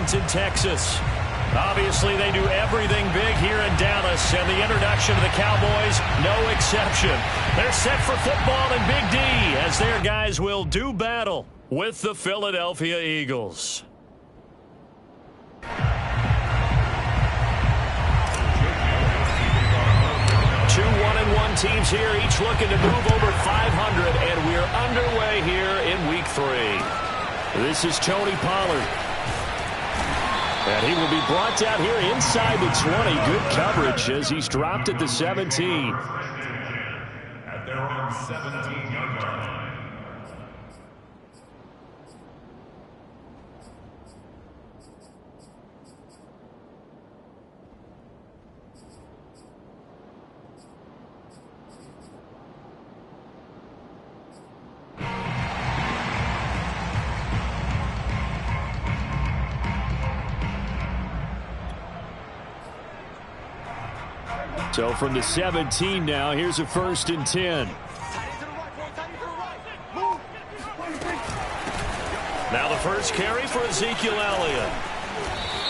Arlington, Texas. Obviously, they do everything big here in Dallas, and the introduction of the Cowboys, no exception. They're set for football in Big D as their guys will do battle with the Philadelphia Eagles. 2 1-1 teams here, each looking to move over 500, and we're underway here in Week 3. This is Tony Pollard. And he will be brought down here inside the 20. Good coverage as he's dropped at the 17. At their own 17-yard line. So from the 17 now, here's a 1st and 10. Now the first carry for Ezekiel Elliott.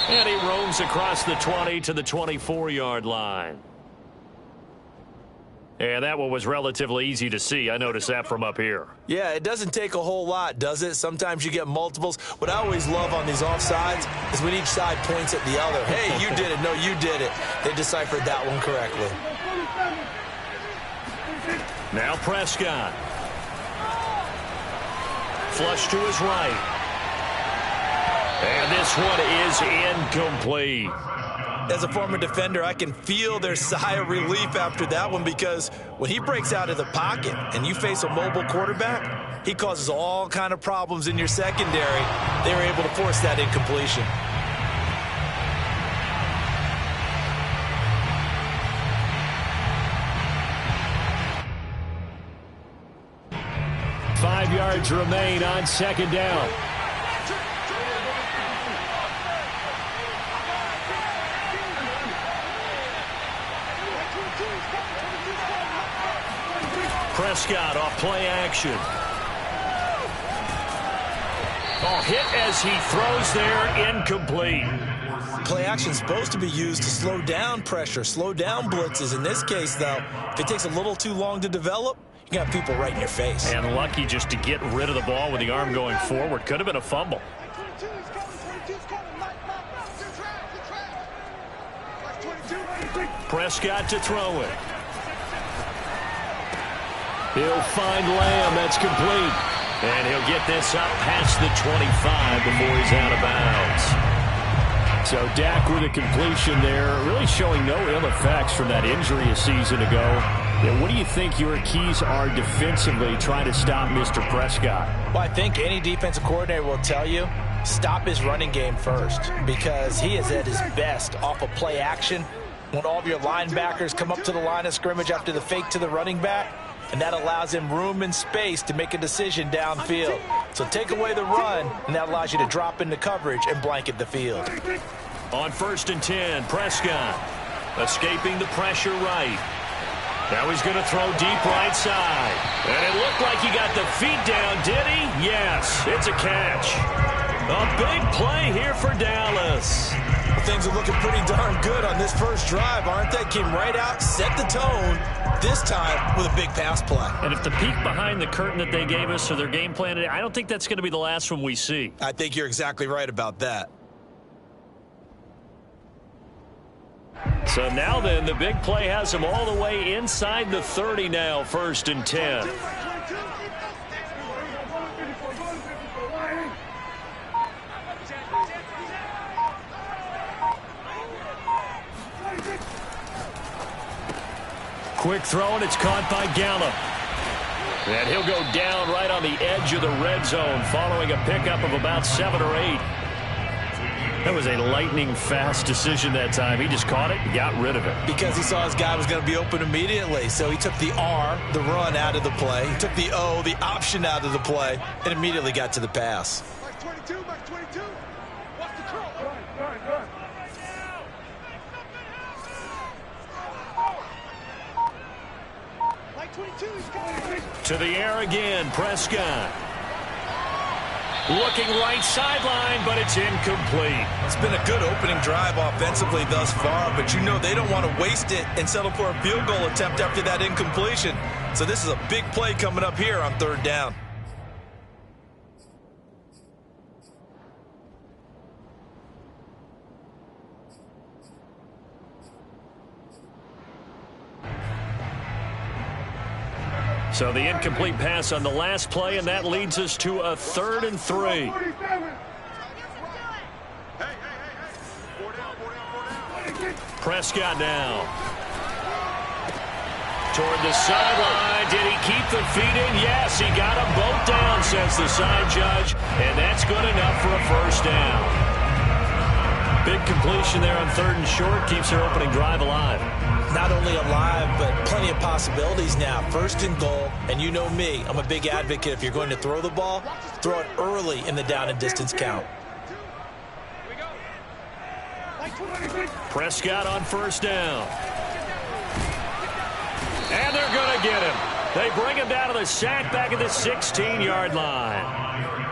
And he roams across the 20 to the 24-yard line. And that one was relatively easy to see. I noticed that from up here. Yeah, it doesn't take a whole lot, does it? Sometimes you get multiples. What I always love on these offsides is when each side points at the other. Hey, you did it. No, you did it. They deciphered that one correctly. Now Prescott. Flush to his right. And this one is incomplete. As a former defender, I can feel their sigh of relief after that one, because when he breaks out of the pocket and you face a mobile quarterback, he causes all kind of problems in your secondary. They were able to force that incompletion. Five yards remain on 2nd down. Prescott off play action. Oh, hit as he throws there, incomplete. Play action is supposed to be used to slow down pressure, slow down blitzes. In this case, though, if it takes a little too long to develop, you got people right in your face. And lucky just to get rid of the ball with the arm going forward. Could have been a fumble. Prescott to throw it. He'll find Lamb. That's complete. And he'll get this up past the 25 before he's out of bounds. So Dak with a completion there, really showing no ill effects from that injury a season ago. Yeah, what do you think your keys are defensively trying to stop Mr. Prescott? Well, I think any defensive coordinator will tell you, stop his running game first, because he is at his best off of play action when all of your linebackers come up to the line of scrimmage after the fake to the running back. And that allows him room and space to make a decision downfield. So take away the run, and that allows you to drop into coverage and blanket the field. On 1st and 10, Prescott escaping the pressure right. Now he's going to throw deep right side. And it looked like he got the feet down, did he? Yes, it's a catch. A big play here for Dallas. Things are looking pretty darn good on this first drive, aren't they? Came right out, set the tone, this time with a big pass play. And if the peek behind the curtain that they gave us or their game plan today, I don't think that's going to be the last one we see. I think you're exactly right about that. So now then, the big play has him all the way inside the 30 now, 1st and 10. Quick throw, and it's caught by Gallup. And he'll go down right on the edge of the red zone following a pickup of about 7 or 8. That was a lightning-fast decision that time. He just caught it and got rid of it. Because he saw his guy was going to be open immediately. So he took the R, the run, out of the play. He took the O, the option, out of the play, and immediately got to the pass. Back 22, back 22. Watch the curl. To the air again, Prescott. Looking right sideline, but it's incomplete. It's been a good opening drive offensively thus far, but you know they don't want to waste it and settle for a field goal attempt after that incompletion. So this is a big play coming up here on 3rd down. So the incomplete pass on the last play, and that leads us to a 3rd and 3. Prescott now. Toward the sideline. Did he keep the feet in? Yes, he got them both down, says the side judge, and that's good enough for a 1st down. Big completion there on 3rd and short. Keeps their opening drive alive. Not only alive, but plenty of possibilities now. 1st and goal, and you know me, I'm a big advocate. If you're going to throw the ball, throw it early in the down and distance count. Prescott on 1st down. And they're going to get him. They bring him down to the sack back at the 16-yard line.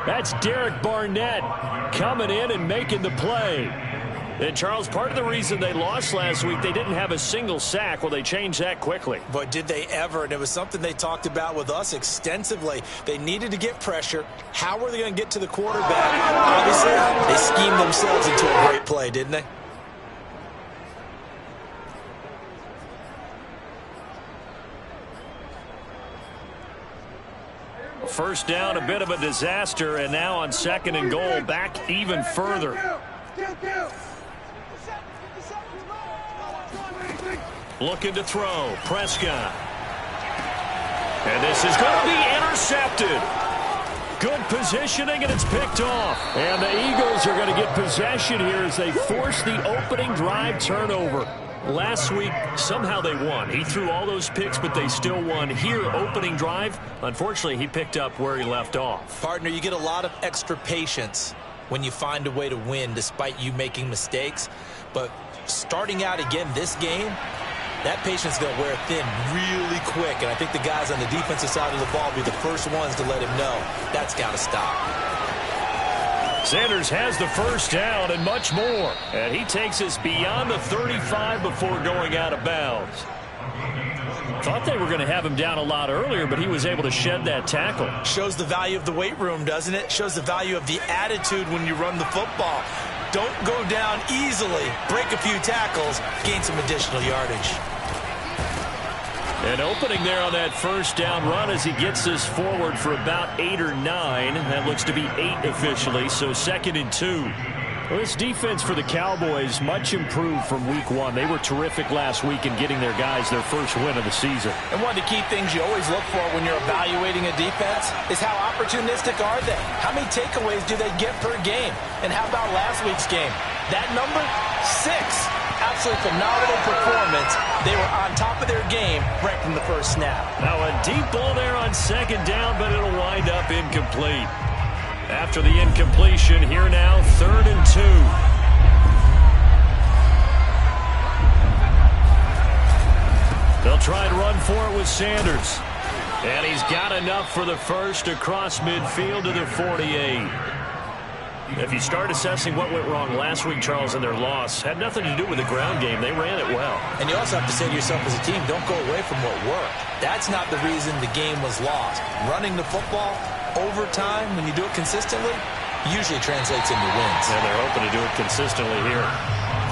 That's Derek Barnett coming in and making the play. And, Charles, part of the reason they lost last week, they didn't have a single sack. Well, they changed that quickly. But did they ever? And it was something they talked about with us extensively. They needed to get pressure. How were they going to get to the quarterback? Obviously, they schemed themselves into a great play, didn't they? First down, a bit of a disaster, and now on 2nd and goal, back even further. Looking to throw. Prescott. And this is going to be intercepted. Good positioning, and it's picked off. And the Eagles are going to get possession here as they force the opening drive turnover. Last week, somehow they won. He threw all those picks, but they still won. Here, opening drive, unfortunately, he picked up where he left off. Partner, you get a lot of extra patience when you find a way to win despite you making mistakes. But starting out again this game, that patience is going to wear thin really quick. And I think the guys on the defensive side of the ball will be the first ones to let him know that's got to stop. Sanders has the 1st down and much more. And he takes us beyond the 35 before going out of bounds. Thought they were going to have him down a lot earlier, but he was able to shed that tackle. Shows the value of the weight room, doesn't it? Shows the value of the attitude when you run the football. Don't go down easily. Break a few tackles. Gain some additional yardage. An opening there on that 1st down run as he gets this forward for about 8 or 9. That looks to be 8 officially, so 2nd and 2. Well, this defense for the Cowboys much improved from week 1. They were terrific last week in getting their guys their first win of the season. And one of the key things you always look for when you're evaluating a defense is how opportunistic are they? How many takeaways do they get per game? And how about last week's game? That number, 6. Absolutely phenomenal performance. They were on top of their game right from the first snap. Now a deep ball there on 2nd down, but it'll wind up incomplete. After the incompletion, here now, 3rd and 2. They'll try and run for it with Sanders. And he's got enough for the first across midfield to the 48. If you start assessing what went wrong last week, Charles, and their loss, had nothing to do with the ground game. They ran it well. And you also have to say to yourself as a team, don't go away from what worked. That's not the reason the game was lost. Running the football over time, when you do it consistently, usually translates into wins. And they're hoping to do it consistently here.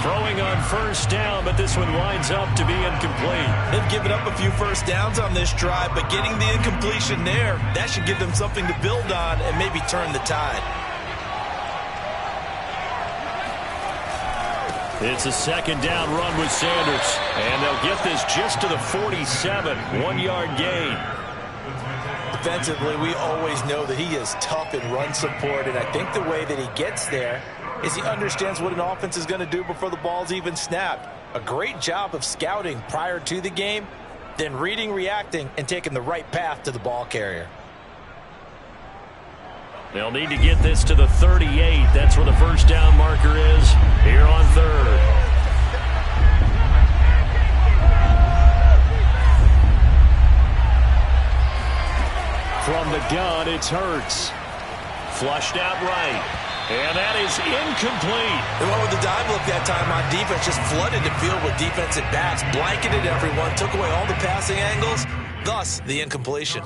Throwing on 1st down, but this one winds up to be incomplete. They've given up a few 1st downs on this drive, but getting the incompletion there, that should give them something to build on and maybe turn the tide. It's a 2nd down run with Sanders. And they'll get this just to the 47. 1-yard gain. Defensively, we always know that he is tough in run support. And I think the way that he gets there is he understands what an offense is going to do before the ball's even snapped. A great job of scouting prior to the game, then reading, reacting, and taking the right path to the ball carrier. They'll need to get this to the 38. That's where the 1st down marker is here on 3rd. From the gun, it's Hurts. flushed out right. And that is incomplete. They went with the dime look that time on defense, just flooded the field with defensive backs, blanketed everyone, took away all the passing angles, thus the incompletion.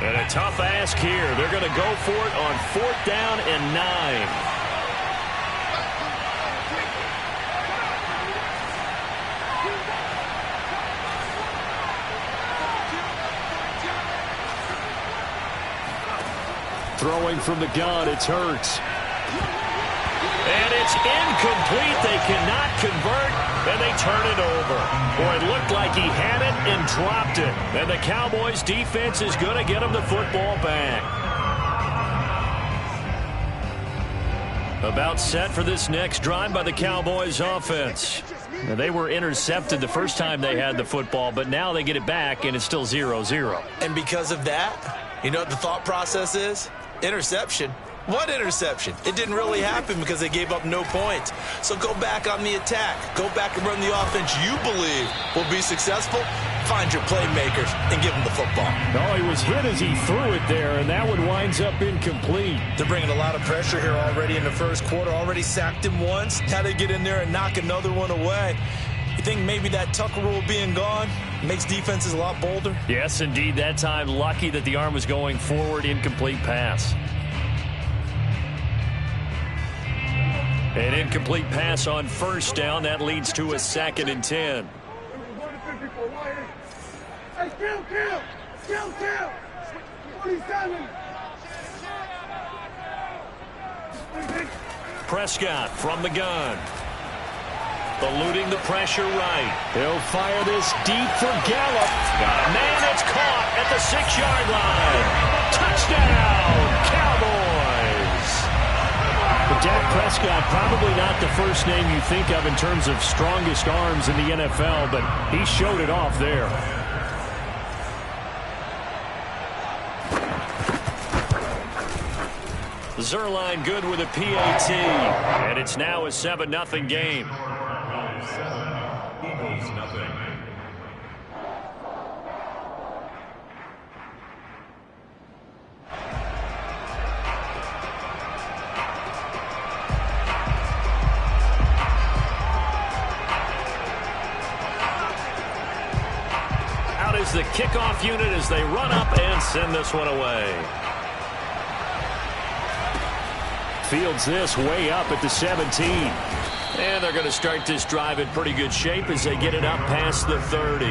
And a tough ask here. They're going to go for it on 4th down and 9. Throwing from the gun, it's Hurts. And it's incomplete. They cannot convert, and they turn it over. Boy, it looked like he had it and dropped it. And the Cowboys' defense is going to get him the football back. About set for this next drive by the Cowboys' offense. Now, they were intercepted the first time they had the football, but now they get it back, and it's still 0-0. And because of that, you know what the thought process is? Interception. What interception? It didn't really happen because they gave up no points. So go back on the attack. Go back and run the offense you believe will be successful. Find your playmakers and give them the football. No, he was hit as he threw it there, and that one winds up incomplete. They're bringing a lot of pressure here already in the first quarter. Already sacked him once. Had to get in there and knock another one away. You think maybe that Tucker rule being gone makes defenses a lot bolder? Yes, indeed. That time, lucky that the arm was going forward. Incomplete pass. An incomplete pass on 1st down. That leads to a 2nd and 10. Prescott from the gun. Eluding the pressure right. He'll fire this deep for Gallup. Man, it's caught at the 6-yard line. Touchdown, Cowboys. But Dak Prescott, probably not the first name you think of in terms of strongest arms in the NFL, but he showed it off there. Zerline good with a PAT, and it's now a 7-0 game. Eagles nothing. Out is the kickoff unit as they run up and send this one away. Fields this way up at the 17. And they're going to start this drive in pretty good shape as they get it up past the 30.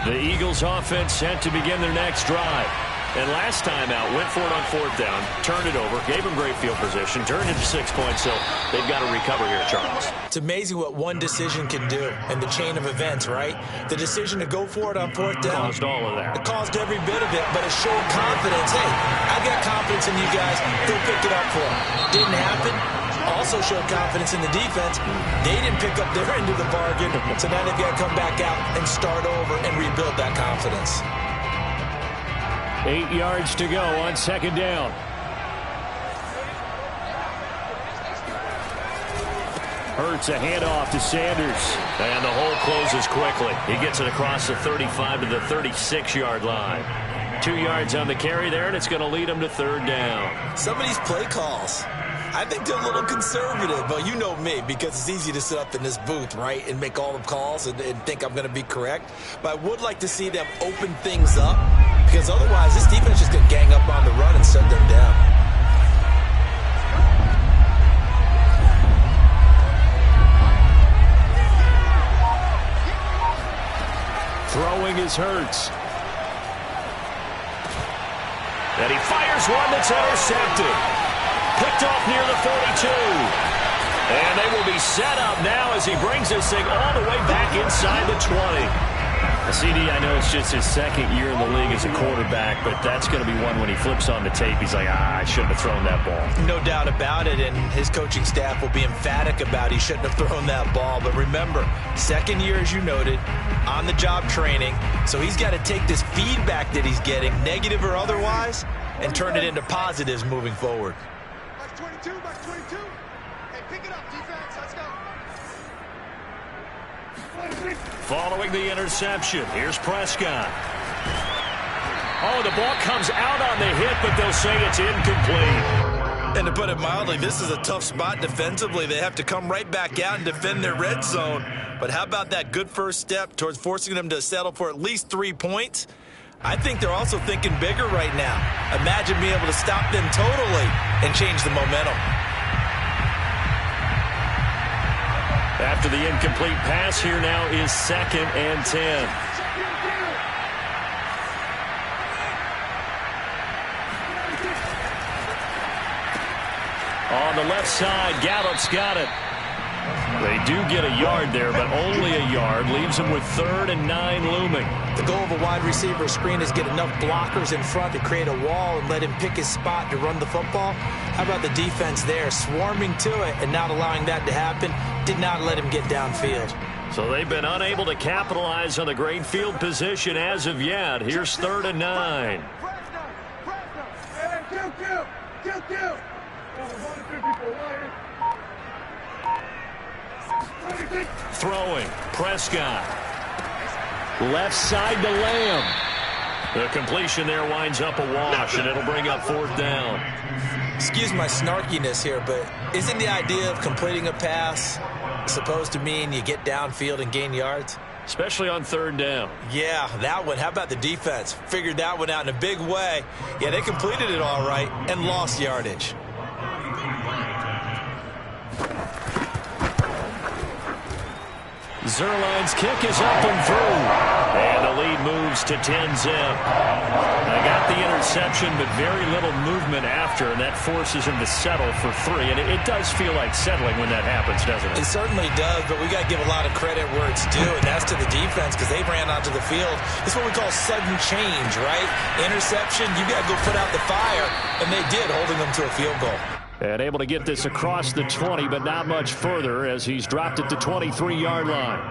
The Eagles offense set to begin their next drive. And last time out, went for it on 4th down, turned it over, gave them great field position, turned into 6 points, so they've got to recover here, Charles. It's amazing what one decision can do in the chain of events, right? The decision to go for it on 4th down. Caused all of that. It caused every bit of it, but it showed confidence. Hey, I got confidence in you guys. Go pick it up for them. Didn't happen. Also showed confidence in the defense. They didn't pick up their end of the bargain, so now they've got to come back out and start over and rebuild that confidence. 8 yards to go on 2nd down. Hurts a handoff to Sanders. And the hole closes quickly. He gets it across the 35 to the 36-yard line. 2 yards on the carry there, and it's going to lead him to 3rd down. Some of these play calls, I think they're a little conservative, but you know me, because it's easy to sit up in this booth, right, and make all the calls and think I'm going to be correct. But I would like to see them open things up, because otherwise this defense is just going to gang up on the run and shut them down. Throwing is Hurts. And he fires one that's intercepted. Picked off near the 42. And they will be set up now as he brings this thing all the way back inside the 20. CD, I know it's just his second year in the league as a quarterback, but that's going to be one when he flips on the tape. He's like, I shouldn't have thrown that ball. No doubt about it, and his coaching staff will be emphatic about he shouldn't have thrown that ball. But remember, second year, as you noted, on-the-job training, so he's got to take this feedback that he's getting, negative or otherwise, and turn it into positives moving forward. Back 22, back 22. Hey, pick it up, defense. Let's go. Following the interception, here's Prescott. Oh, the ball comes out on the hit, but they'll say it's incomplete. And to put it mildly, this is a tough spot defensively. They have to come right back out and defend their red zone. But how about that good first step towards forcing them to settle for at least 3 points? I think they're also thinking bigger right now. Imagine being able to stop them totally and change the momentum. After the incomplete pass, here now is 2nd and 10. On the left side, Gallup's got it. They do get a yard there, but only a yard. Leaves them with 3rd and 9 looming. The goal of a wide receiver screen is get enough blockers in front to create a wall and let him pick his spot to run the football. How about the defense there, swarming to it and not allowing that to happen? Did not let him get downfield. So they've been unable to capitalize on the great field position as of yet. Here's 3rd and 9. Throwing, Prescott. Left side to Lamb. The completion there winds up a wash, and it'll bring up 4th down. Excuse my snarkiness here, but isn't the idea of completing a pass supposed to mean you get downfield and gain yards? Especially on 3rd down. Yeah, that one. How about the defense? Figured that one out in a big way. Yeah, they completed it all right and lost yardage. Zerline's kick is up and through. And the lead moves to 10-zip. They got the interception, but very little movement after, and that forces him to settle for 3. And it does feel like settling when that happens, doesn't it? It certainly does, but we got to give a lot of credit where it's due, and that's to the defense because they ran onto the field. It's what we call sudden change, right? Interception, you got to go put out the fire, and they did, holding them to a field goal. And able to get this across the 20, but not much further as he's dropped it to 23-yard line.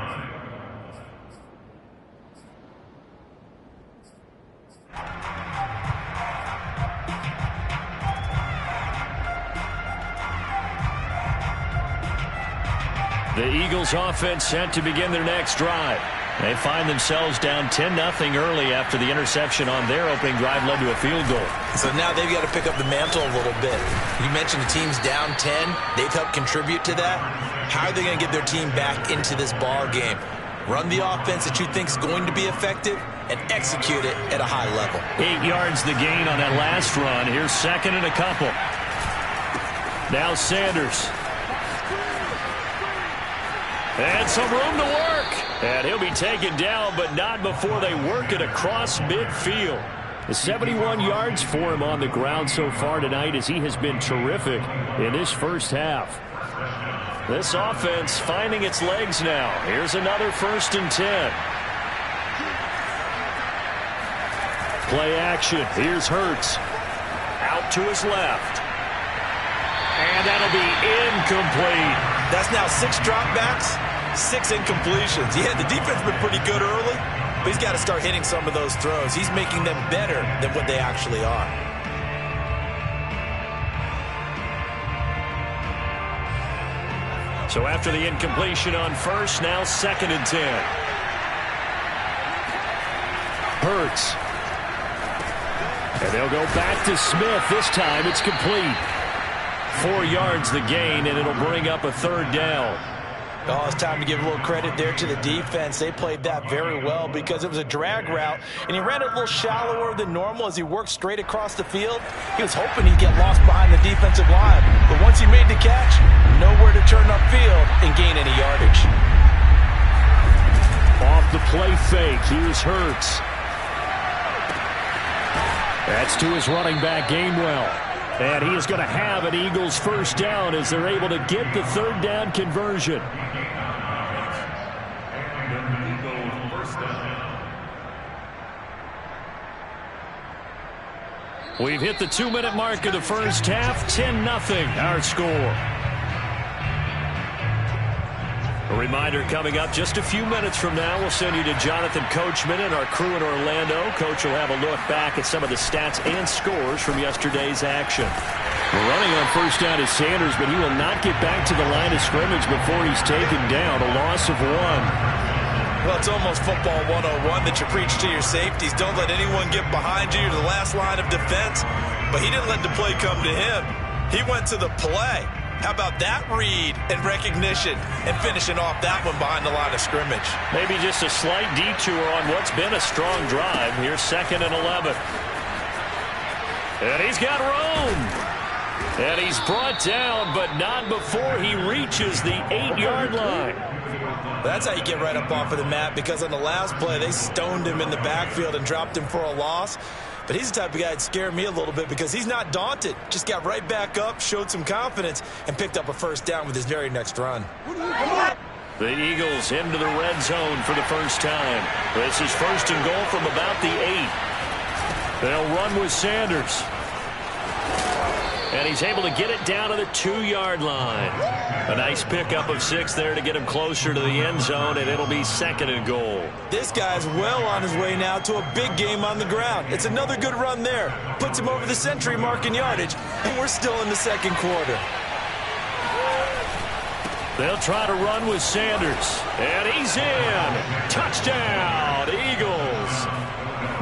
The Eagles offense set to begin their next drive. They find themselves down 10-0 early after the interception on their opening drive led to a field goal. So now they've got to pick up the mantle a little bit. You mentioned the team's down 10. They've helped contribute to that. How are they going to get their team back into this ball game? Run the offense that you think is going to be effective and execute it at a high level. 8 yards the gain on that last run. Here's 2nd and a couple. Now Sanders. And some room to work. And he'll be taken down, but not before they work it across midfield. 71 yards for him on the ground so far tonight as he has been terrific in this first half. This offense finding its legs now. Here's another 1st and 10. Play action. Here's Hurts. Out to his left. And that'll be incomplete. That's now 6 dropbacks, 6 incompletions. Yeah, the defense has been pretty good early, but he's got to start hitting some of those throws. He's making them better than what they actually are. So after the incompletion on 1st, now 2nd and 10. Hurts. And they'll go back to Smith. This time it's complete. 4 yards the gain, and it'll bring up a 3rd down. Oh, it's time to give a little credit there to the defense. They played that very well because it was a drag route, and he ran it a little shallower than normal as he worked straight across the field. He was hoping he'd get lost behind the defensive line, but once he made the catch, nowhere to turn upfield and gain any yardage. Off the play fake, here's Hurts. That's to his running back, Gainwell. And he is going to have an Eagles 1st down as they're able to get the 3rd down conversion. We've hit the 2-minute mark of the first half. 10-0 our score. A reminder coming up just a few minutes from now. We'll send you to Jonathan Coachman and our crew in Orlando. Coach will have a look back at some of the stats and scores from yesterday's action. We're running on first down is Sanders, but he will not get back to the line of scrimmage before he's taken down. A loss of 1. Well, it's almost football 101 that you preach to your safeties. Don't let anyone get behind you to the last line of defense. But he didn't let the play come to him. He went to the play. How about that read and recognition and finishing off that one behind the line of scrimmage? Maybe just a slight detour on what's been a strong drive. Here's 2nd and 11. And he's got room. And he's brought down, but not before he reaches the 8-yard line. That's how you get right up off of the mat, because on the last play, they stoned him in the backfield and dropped him for a loss. But he's the type of guy that scared me a little bit because he's not daunted. Just got right back up, showed some confidence, and picked up a first down with his very next run. The Eagles into the red zone for the first time. This is 1st and goal from about the 8. They'll run with Sanders. And he's able to get it down to the 2-yard line. A nice pickup of 6 there to get him closer to the end zone, and it'll be 2nd and goal. This guy's well on his way now to a big game on the ground. It's another good run there. Puts him over the century mark in yardage, and we're still in the 2nd quarter. They'll try to run with Sanders. And he's in. Touchdown, Eagles.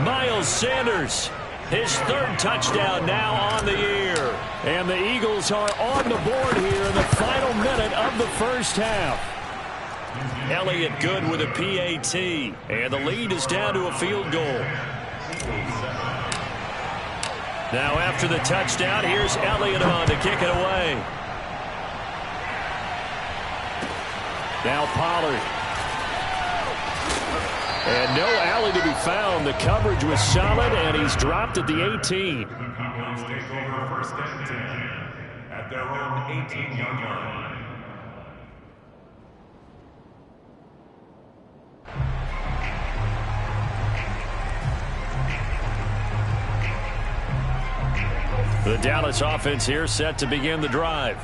Miles Sanders. His 3rd touchdown now on the year. And the Eagles are on the board here in the final minute of the first half. Elliott good with a PAT. And the lead is down to a field goal. Now after the touchdown, here's Elliott on to kick it away. Now Pollard. And no alley to be found. The coverage was solid, and he's dropped at the 18. Take over 1st and 10 at their own 18-yard line. The Dallas offense here set to begin the drive.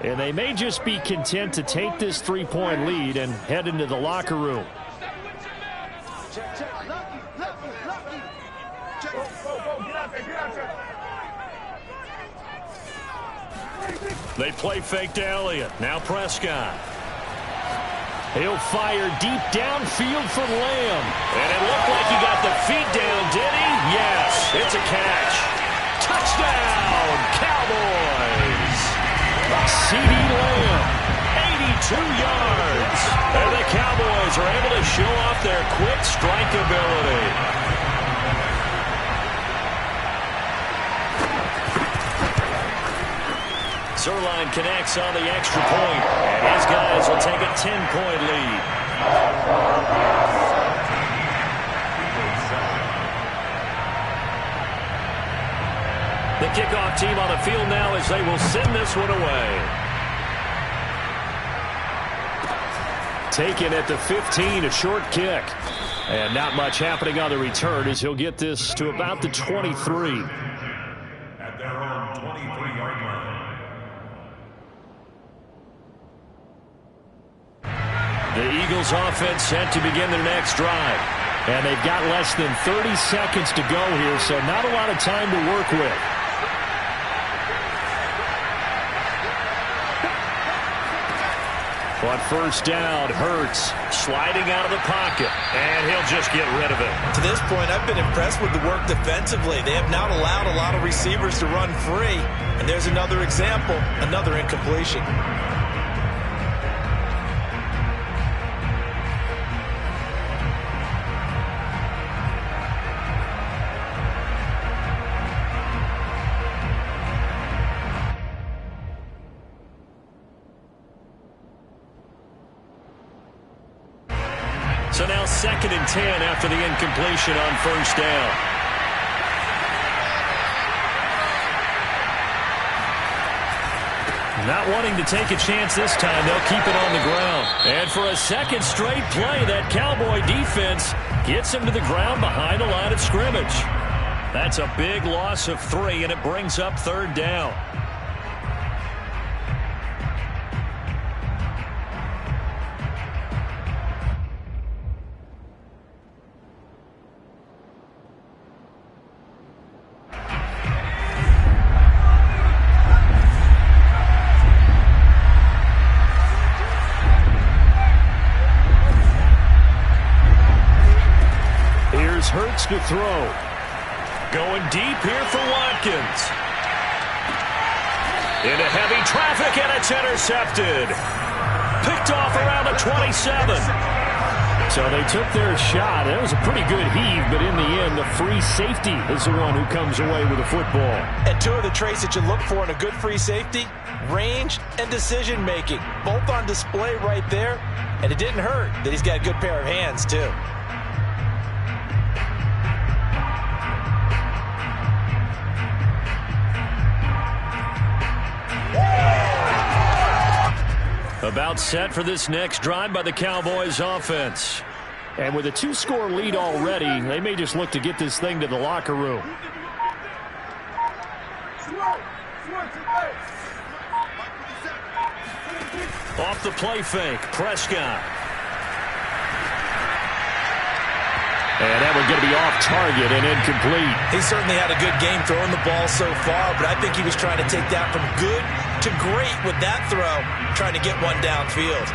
And they may just be content to take this 3-point lead and head into the locker room. They play fake to Elliott. Now Prescott. He'll fire deep downfield for Lamb. And it looked like he got the feet down, did he? Yes, it's a catch. Touchdown, Cowboys. CeeDee Lamb, 82 yards. And the Cowboys are able to show off their quick strike ability. Zerline connects on the extra point, and his guys will take a 10-point lead. The kickoff team on the field now as they will send this one away. Taken at the 15, a short kick. And not much happening on the return as he'll get this to about the 23. At their own 23-yard line. The Eagles offense set to begin their next drive. And they've got less than 30 seconds to go here, so not a lot of time to work with. On first down, Hurts sliding out of the pocket, and he'll just get rid of it. To this point, I've been impressed with the work defensively. They have not allowed a lot of receivers to run free, and there's another example, another incompletion. So now 2nd and 10 after the incompletion on first down. Not wanting to take a chance this time, they'll keep it on the ground. And for a second straight play, that Cowboy defense gets him to the ground behind the line of scrimmage. That's a big loss of 3, and it brings up 3rd down. Here's Hurts to throw. Going deep here for Watkins. Into heavy traffic, and it's intercepted. Picked off around the 27. So they took their shot. It was a pretty good heave, but in the end, the free safety is the one who comes away with the football. And 2 of the traits that you look for in a good free safety, range and decision-making. Both on display right there, and it didn't hurt that he's got a good pair of hands, too. About set for this next drive by the Cowboys offense. And with a 2-score lead already, they may just look to get this thing to the locker room. Off the play fake, Prescott. And that one's going to be off target and incomplete. He certainly had a good game throwing the ball so far, but I think he was trying to take that from good to great with that throw, trying to get one downfield.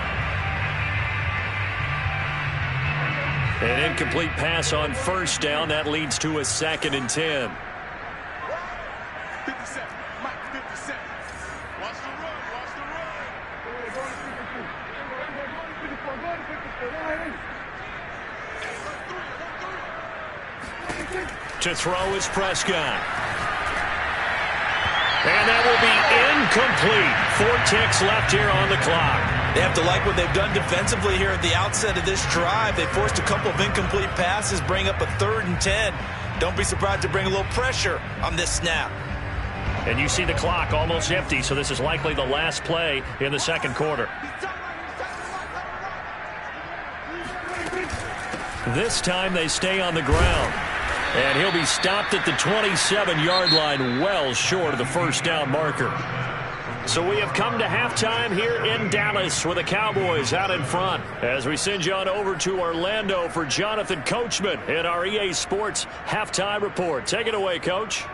An incomplete pass on 1st down. That leads to a 2nd and 10. 50 seconds. Mike, 50 seconds. Watch the run. Watch the run. To throw is Prescott. And that will be incomplete. 4 ticks left here on the clock. They have to like what they've done defensively here at the outset of this drive. They forced a couple of incomplete passes, bring up a 3rd and 10. Don't be surprised to bring a little pressure on this snap. And you see the clock almost empty, so this is likely the last play in the 2nd quarter. This time they stay on the ground. And he'll be stopped at the 27-yard line, well short of the 1st down marker. So we have come to halftime here in Dallas with the Cowboys out in front. As we send you on over to Orlando for Jonathan Coachman in our EA Sports Halftime Report. Take it away, Coach.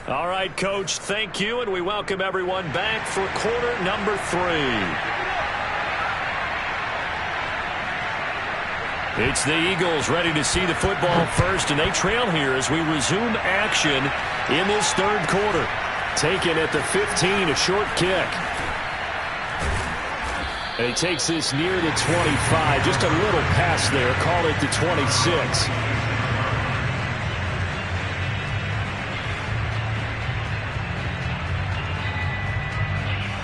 All right, Coach, thank you, and we welcome everyone back for quarter number 3. It's the Eagles ready to see the football first, and they trail here as we resume action in this 3rd quarter. Taken at the 15, a short kick. And he takes this near the 25, just a little pass there, call it the 26.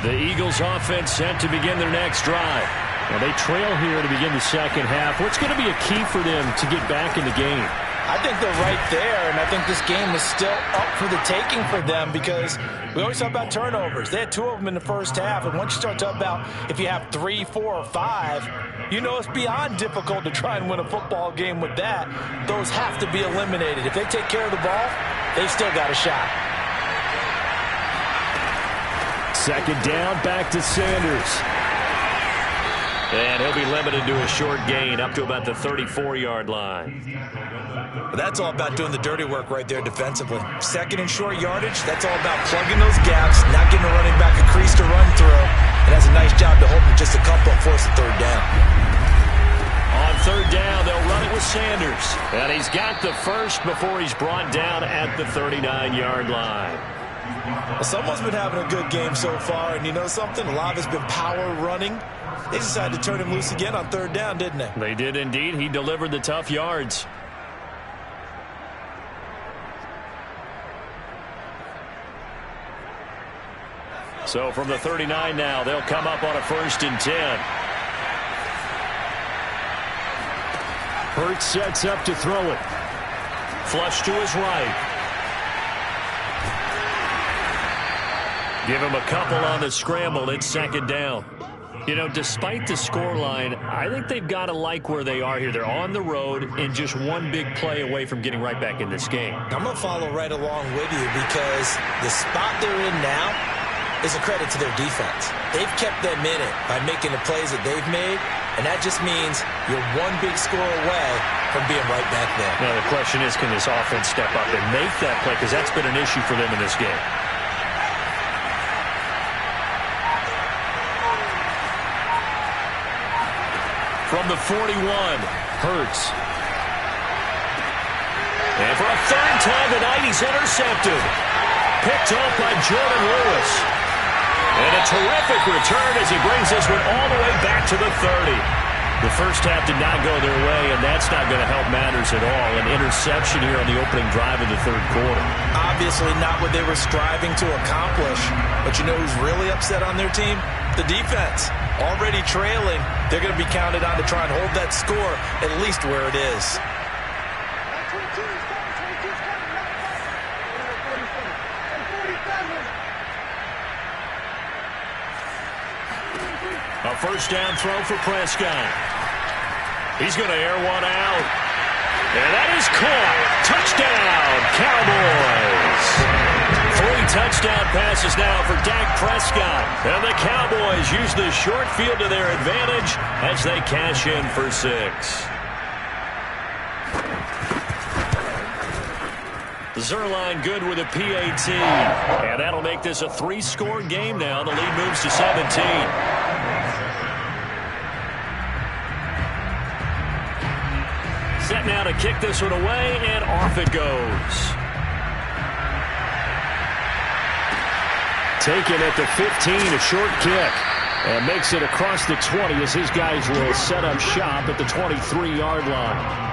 The Eagles offense set to begin their next drive. And they trail here to begin the 2nd half. What's going to be a key for them to get back in the game? I think they're right there, and I think this game is still up for the taking for them because we always talk about turnovers. They had 2 of them in the 1st half, and once you start talking about if you have 3, 4, or 5, you know it's beyond difficult to try and win a football game with that. Those have to be eliminated. If they take care of the ball, they've still got a shot. 2nd down, back to Sanders. And he'll be limited to a short gain up to about the 34-yard line. That's all about doing the dirty work right there defensively. 2nd and short yardage, that's all about plugging those gaps, not getting a running back a crease to run through. It has a nice job to hold him just a couple and force a 3rd down. On 3rd down, they'll run it with Sanders. And he's got the first before he's brought down at the 39-yard line. Well, someone's been having a good game so far, and you know something? A lot of it's been power running. They decided to turn him loose again on 3rd down, didn't they? They did indeed. He delivered the tough yards. So from the 39 now, they'll come up on a 1st and 10. Hurts sets up to throw it. Flush to his right. Give him a couple on the scramble. It's 2nd down. You know, despite the scoreline, I think they've got to like where they are here. They're on the road and just one big play away from getting right back in this game. I'm going to follow right along with you because the spot they're in now is a credit to their defense. They've kept them in it by making the plays that they've made, and that just means you're one big score away from being right back there. Now, the question is, can this offense step up and make that play? Because that's been an issue for them in this game. From the 41, Hurts. And for a third time tonight, he's intercepted. Picked off by Jordan Lewis. And a terrific return as he brings this one all the way back to the 30. The first half did not go their way, and that's not going to help matters at all. An interception here on the opening drive of the third quarter. Obviously not what they were striving to accomplish. But you know who's really upset on their team? The defense. Already trailing, they're going to be counted on to try and hold that score at least where it is. A first down throw for Prescott. He's going to air one out. And that is caught. Touchdown, Cowboys. 3 touchdown passes now for Dak Prescott. And the Cowboys use the short field to their advantage as they cash in for 6. Zerline good with a PAT. And that'll make this a 3-score game now. The lead moves to 17. Set now to kick this one away, and off it goes. Taken at the 15, a short kick. And makes it across the 20 as his guys will set up shop at the 23-yard line.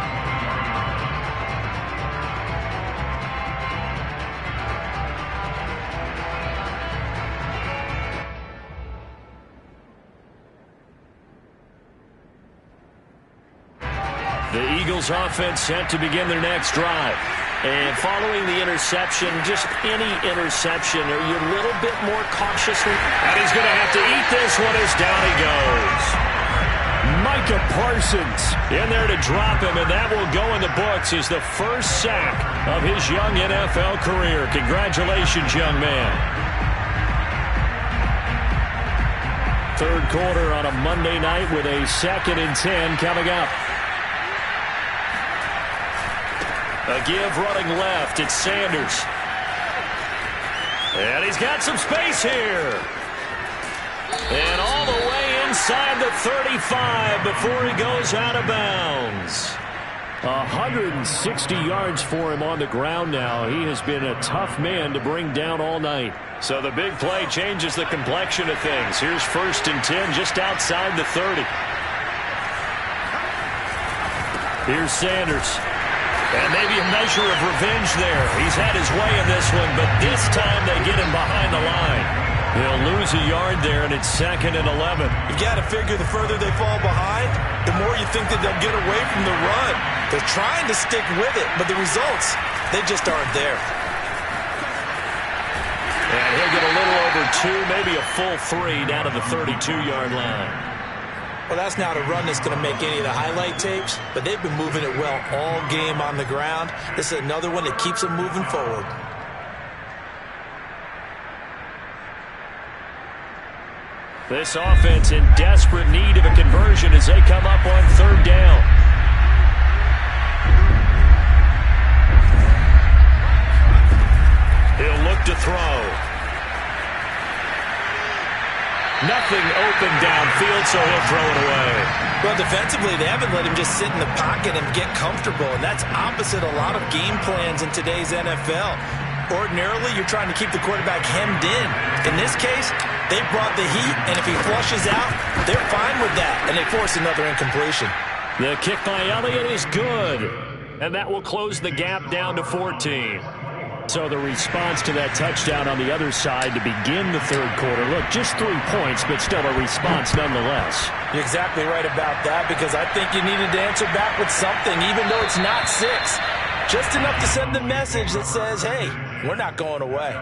The Eagles offense set to begin their next drive. And following the interception, just any interception, are you a little bit more cautious? And he's going to have to eat this one as down he goes. Micah Parsons in there to drop him, and that will go in the books as the first sack of his young NFL career. Congratulations, young man. Third quarter on a Monday night with a 2nd and 10 coming up. A give running left. It's Sanders. And he's got some space here. And all the way inside the 35 before he goes out of bounds. 160 yards for him on the ground now. He has been a tough man to bring down all night. So the big play changes the complexion of things. Here's 1st and 10 just outside the 30. Here's Sanders. And maybe a measure of revenge there. He's had his way in this one, but this time they get him behind the line. He'll lose a yard there, and it's 2nd and 11. You've got to figure the further they fall behind, the more you think that they'll get away from the run. They're trying to stick with it, but the results, they just aren't there. And he'll get a little over 2, maybe a full 3 down to the 32-yard line. Well, that's not a run that's going to make any of the highlight tapes, but they've been moving it well all game on the ground. This is another one that keeps them moving forward. This offense in desperate need of a conversion as they come up on 3rd down. He'll look to throw. Nothing open downfield, so he'll throw it away. Well, defensively, they haven't let him just sit in the pocket and get comfortable, and that's opposite a lot of game plans in today's NFL. Ordinarily, you're trying to keep the quarterback hemmed in. In this case, they brought the heat, and if he flushes out, they're fine with that, and they force another incompletion. The kick by Elliott is good, and that will close the gap down to 14. So the response to that touchdown on the other side to begin the third quarter. Look, just 3 points, but still a response nonetheless. You're exactly right about that, because I think you needed to answer back with something, even though it's not 6. Just enough to send the message that says, hey, we're not going away.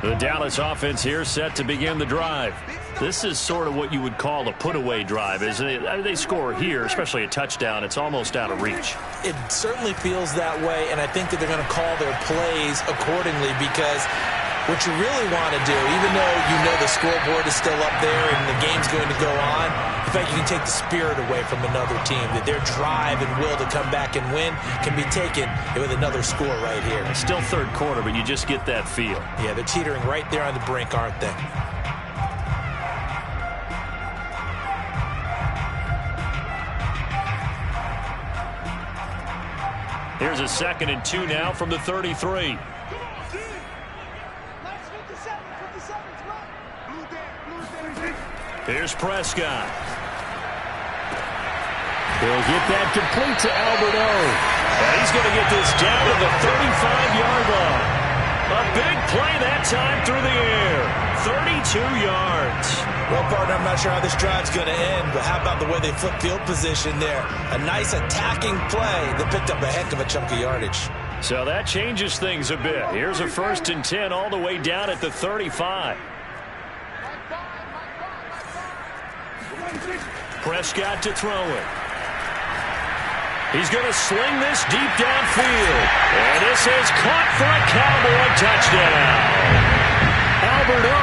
The Dallas offense here set to begin the drive. This is sort of what you would call a put-away drive, isn't it? I mean, they score here, especially a touchdown. It's almost out of reach. It certainly feels that way, and I think that they're going to call their plays accordingly because what you really want to do, even though you know the scoreboard is still up there and the game's going to go on, in fact, you can take the spirit away from another team, that their drive and will to come back and win can be taken with another score right here. It's still third quarter, but you just get that feel. Yeah, they're teetering right there on the brink, aren't they? Here's a 2nd and 2 now from the 33. Here's Prescott. He'll get that complete to Alberto. And he's going to get this down to the 35-yard line. A big play that time through the air. 32 yards. Well, partner, I'm not sure how this drive's going to end, but how about the way they flip field position there? A nice attacking play that picked up a heck of a chunk of yardage. So that changes things a bit. Here's a 1st and 10 all the way down at the 35. Prescott to throw it. He's going to sling this deep downfield. And this is caught for a Cowboy touchdown. Alberto,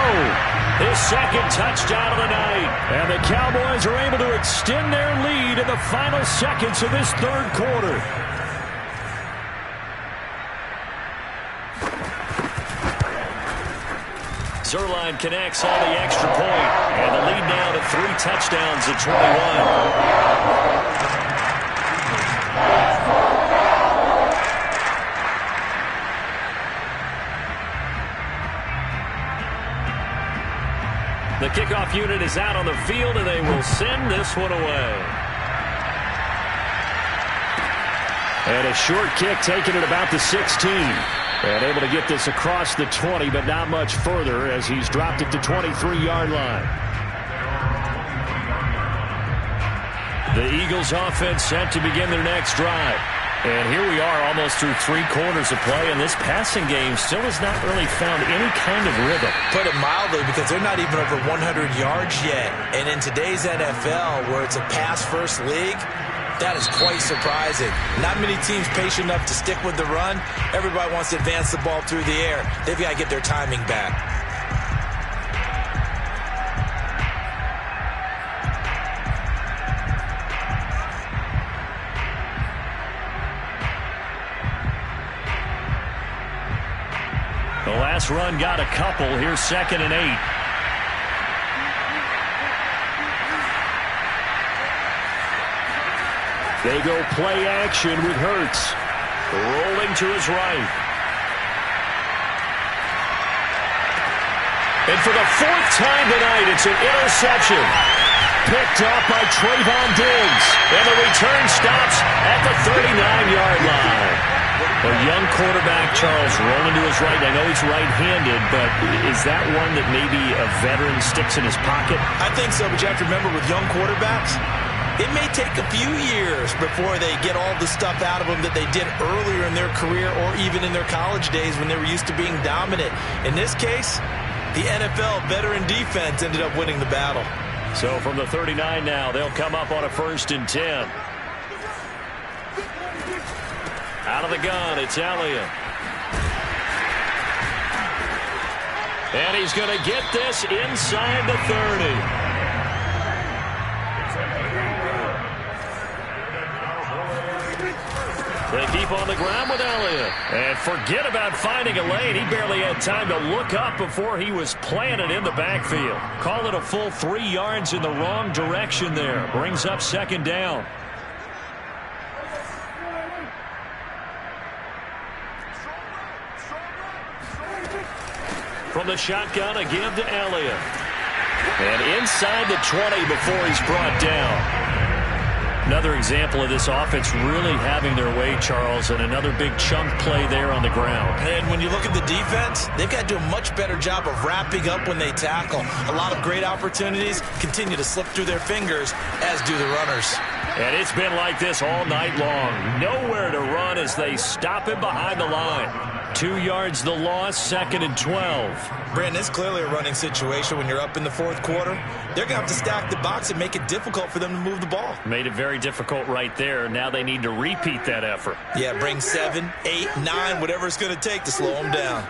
his 2nd touchdown of the night. And the Cowboys are able to extend their lead in the final seconds of this 3rd quarter. Zerline connects on the extra point, and the lead now to 3 touchdowns at 21. The kickoff unit is out on the field, and they will send this one away. And a short kick taken at about the 16. And able to get this across the 20, but not much further as he's dropped it to 23-yard line. The Eagles offense set to begin their next drive. And here we are almost through 3 quarters of play, and this passing game still has not really found any kind of rhythm. Put it mildly, because they're not even over 100 yards yet. And in today's NFL, where it's a pass-first league, that is quite surprising. Not many teams patient enough to stick with the run. Everybody wants to advance the ball through the air. They've got to get their timing back. The last run got a couple. Here's 2nd and 8. They go play action with Hurts. Rolling to his right. And for the 4th time tonight, it's an interception. Picked up by Trayvon Diggs. And the return stops at the 39-yard line. A young quarterback, Charles, rolling to his right. I know he's right-handed, but is that one that maybe a veteran sticks in his pocket? I think so, but you have to remember with young quarterbacks, it may take a few years before they get all the stuff out of them that they did earlier in their career or even in their college days when they were used to being dominant. In this case, the NFL veteran defense ended up winning the battle. So from the 39 now, they'll come up on a 1st and 10. Out of the gun, it's Elliott. And he's going to get this inside the 30. They keep on the ground with Elliott. And forget about finding a lane. He barely had time to look up before he was planted in the backfield. Call it a full 3 yards in the wrong direction there. Brings up 2nd down. From the shotgun, a give to Elliott. And inside the 20 before he's brought down. Another example of this offense really having their way, Charles, and another big chunk play there on the ground. And when you look at the defense, they've got to do a much better job of wrapping up when they tackle. A lot of great opportunities continue to slip through their fingers, as do the runners. And it's been like this all night long. Nowhere to run as they stop him behind the line. 2 yards the loss, 2nd and 12. Brandon, it's clearly a running situation when you're up in the fourth quarter. They're going to have to stack the box and make it difficult for them to move the ball. Made it very difficult right there. Now they need to repeat that effort. Yeah, bring 7, 8, 9, whatever it's going to take to slow them down.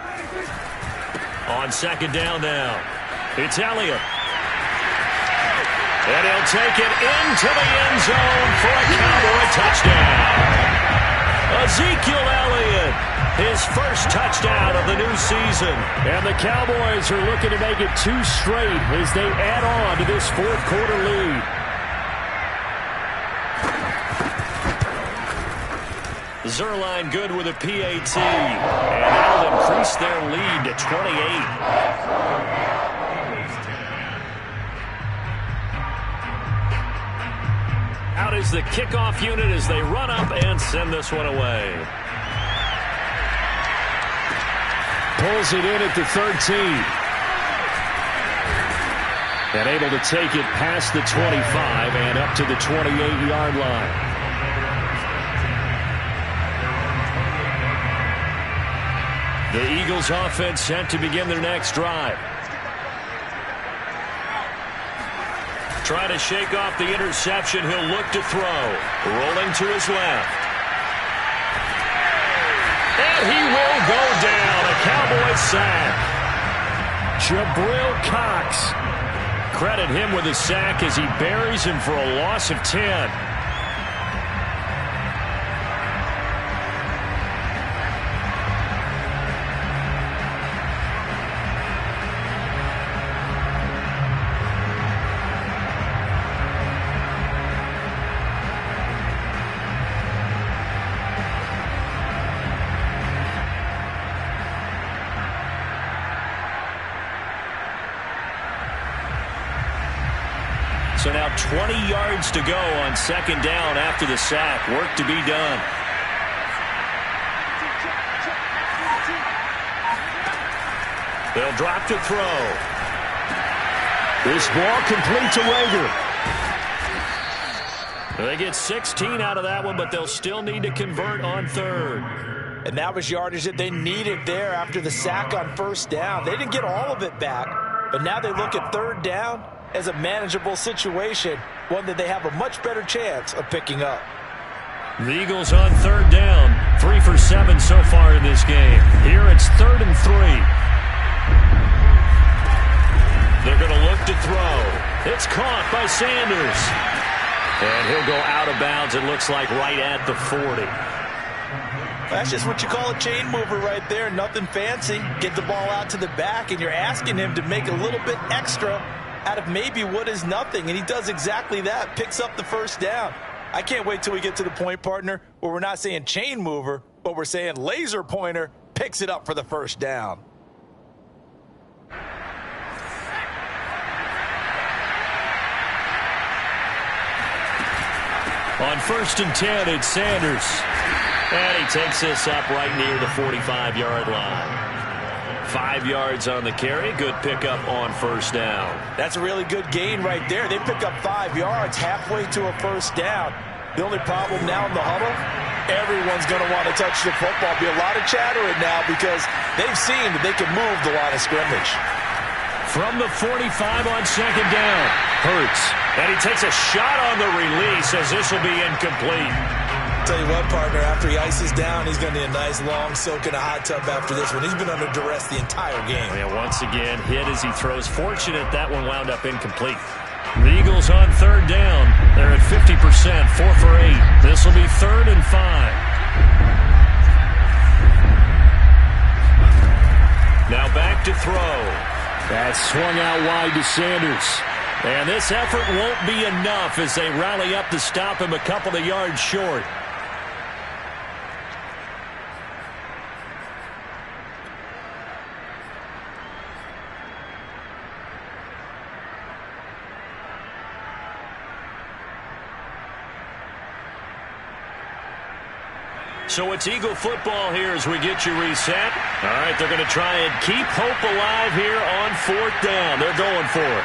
On 2nd down now, it's Elliott. And he'll take it into the end zone for a Cowboy touchdown. Ezekiel Elliott, his first touchdown of the new season. And the Cowboys are looking to make it 2 straight as they add on to this fourth quarter lead. Zerline good with a PAT. And that'll increase their lead to 28. Out is the kickoff unit as they run up and send this one away. Pulls it in at the 13. And able to take it past the 25 and up to the 28-yard line. The Eagles offense set to begin their next drive. Trying to shake off the interception. He'll look to throw. Rolling to his left. And he will go down. A Cowboy sack. Jabril Cox. Credit him with a sack as he buries him for a loss of 10. So now 20 yards to go on 2nd down after the sack. Work to be done. They'll drop to throw. This ball complete to Rager. They get 16 out of that one, but they'll still need to convert on 3rd. And that was yardage that they needed there after the sack on 1st down. They didn't get all of it back, but now they look at 3rd down as a manageable situation, one that they have a much better chance of picking up. The Eagles on 3rd down, 3 for 7 so far in this game. Here it's 3rd and 3. They're going to look to throw. It's caught by Sanders. And he'll go out of bounds, it looks like, right at the 40. That's just what you call a chain mover right there. Nothing fancy. Get the ball out to the back, and you're asking him to make a little bit extra out of maybe what is nothing, and he does exactly that, picks up the 1st down. I can't wait till we get to the point, partner, where we're not saying chain mover, but we're saying laser pointer, picks it up for the 1st down. On 1st and 10, it's Sanders. And he takes this up right near the 45-yard line. 5 yards on the carry. Good pickup on 1st down. That's a really good gain right there. They pick up 5 yards halfway to a 1st down. The only problem now in the huddle, everyone's going to want to touch the football. Be a lot of chattering now because they've seen that they can move the line of scrimmage. From the 45 on 2nd down, Hurts. And he takes a shot on the release as this will be incomplete. Tell you what, partner, after he ices down, he's going to need a nice long soak in a hot tub after this one. He's been under duress the entire game. Yeah, once again, hit as he throws. Fortunate that one wound up incomplete. The Eagles on 3rd down. They're at 50%, 4 for 8. This will be 3rd and 5. Now back to throw. That's swung out wide to Sanders. And this effort won't be enough as they rally up to stop him a couple of yards short. So it's Eagle football here as we get you reset. All right, they're going to try and keep hope alive here on 4th down. They're going for it.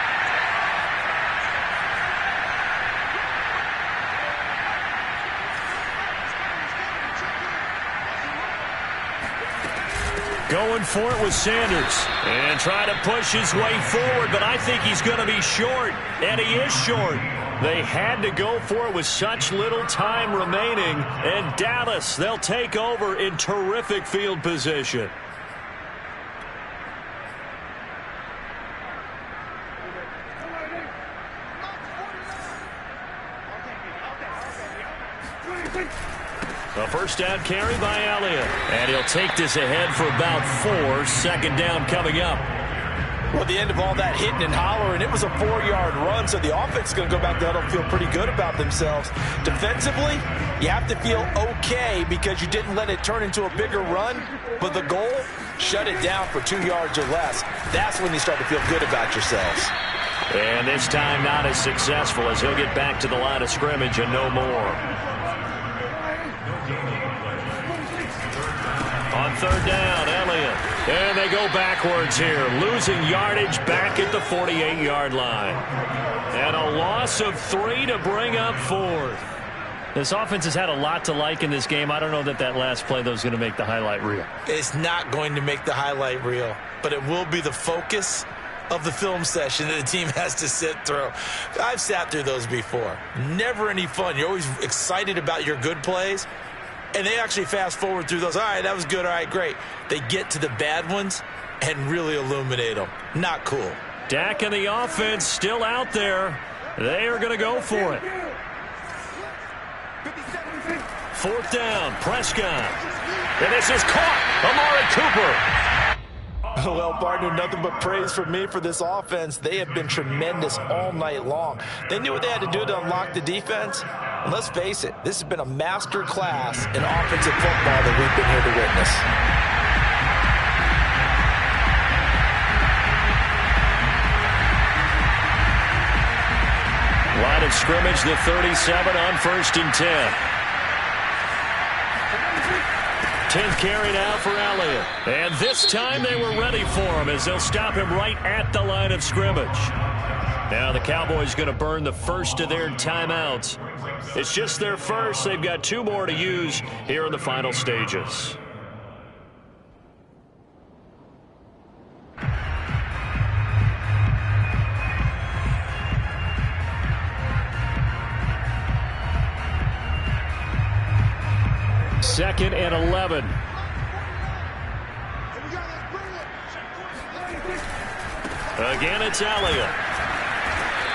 Going for it with Sanders. And trying to push his way forward, but I think he's going to be short. And he is short. They had to go for it with such little time remaining. And Dallas, they'll take over in terrific field position. A first down carry by Elliott. And he'll take this ahead for about 4. Second down coming up. Well, at the end of all that hitting and hollering, it was a 4-yard run, so the offense is going to go back to huddle and feel pretty good about themselves. Defensively, you have to feel okay because you didn't let it turn into a bigger run, but the goal, shut it down for 2 yards or less. That's when you start to feel good about yourselves. And this time not as successful as he'll get back to the line of scrimmage and no more. On third down, Elliott. And they go backwards here, losing yardage back at the 48-yard line. And a loss of 3 to bring up 4th. This offense has had a lot to like in this game. I don't know that last play, though, is going to make the highlight reel. It's not going to make the highlight reel, but it will be the focus of the film session that the team has to sit through. I've sat through those before. Never any fun. You're always excited about your good plays. And they actually fast forward through those. All right, that was good. All right, great. They get to the bad ones and really illuminate them. Not cool. Dak and the offense still out there. They are going to go for it. Fourth down, Prescott. And this is caught. Amari Cooper. Well, partner, nothing but praise for me for this offense. They have been tremendous all night long. They knew what they had to do to unlock the defense. And let's face it, this has been a master class in offensive football that we've been here to witness. Line of scrimmage, the 37 on 1st and 10. 10th carry now for Elliott. And this time they were ready for him as they'll stop him right at the line of scrimmage. Now the Cowboys going to burn the first of their timeouts. It's just their first. They've got 2 more to use here in the final stages. Second and 11. Again, it's Elliott.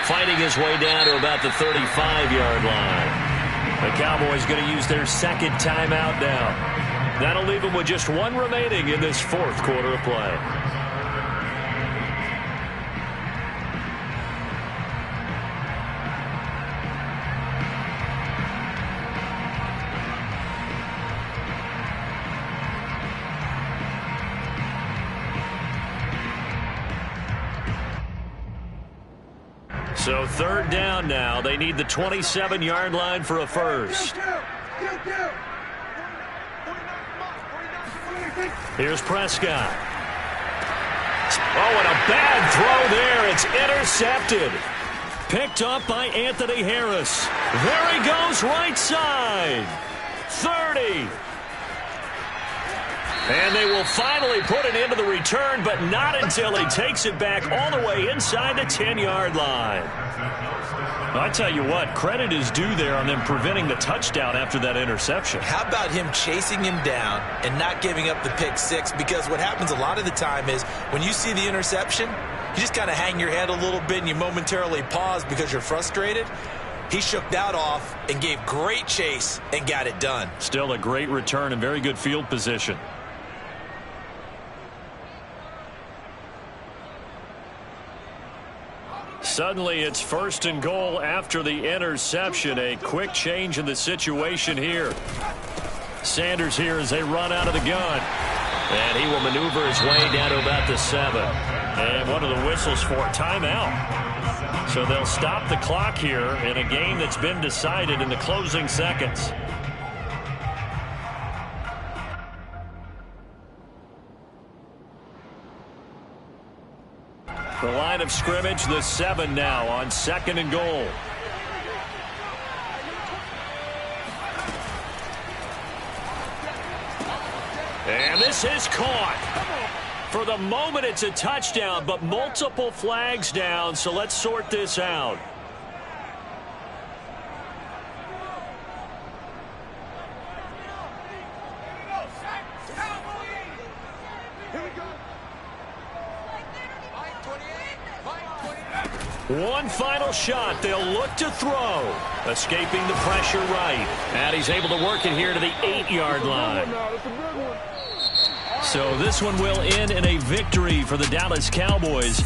Fighting his way down to about the 35-yard line. The Cowboys going to use their second timeout now. That'll leave them with just 1 remaining in this 4th quarter of play. So third down now. They need the 27-yard line for a first. Here's Prescott. Oh, and a bad throw there. It's intercepted. Picked up by Anthony Harris. There he goes, right side. 30. And they will finally put it into the return, but not until he takes it back all the way inside the 10-yard line. I tell you what, credit is due there on them preventing the touchdown after that interception. How about him chasing him down and not giving up the pick 6? Because what happens a lot of the time is when you see the interception, you just kind of hang your head a little bit and you momentarily pause because you're frustrated. He shook that off and gave great chase and got it done. Still a great return and very good field position. Suddenly it's 1st and goal after the interception. A quick change in the situation here. Sanders here as they run out of the gun. And he will maneuver his way down to about the 7. And one of the whistles for timeout. So they'll stop the clock here in a game that's been decided in the closing seconds. The line of scrimmage, the 7 now on 2nd and goal. And this is caught. For the moment, it's a touchdown, but multiple flags down, so let's sort this out. One final shot. They'll look to throw. Escaping the pressure right. And he's able to work it here to the 8-yard line. So this one will end in a victory for the Dallas Cowboys.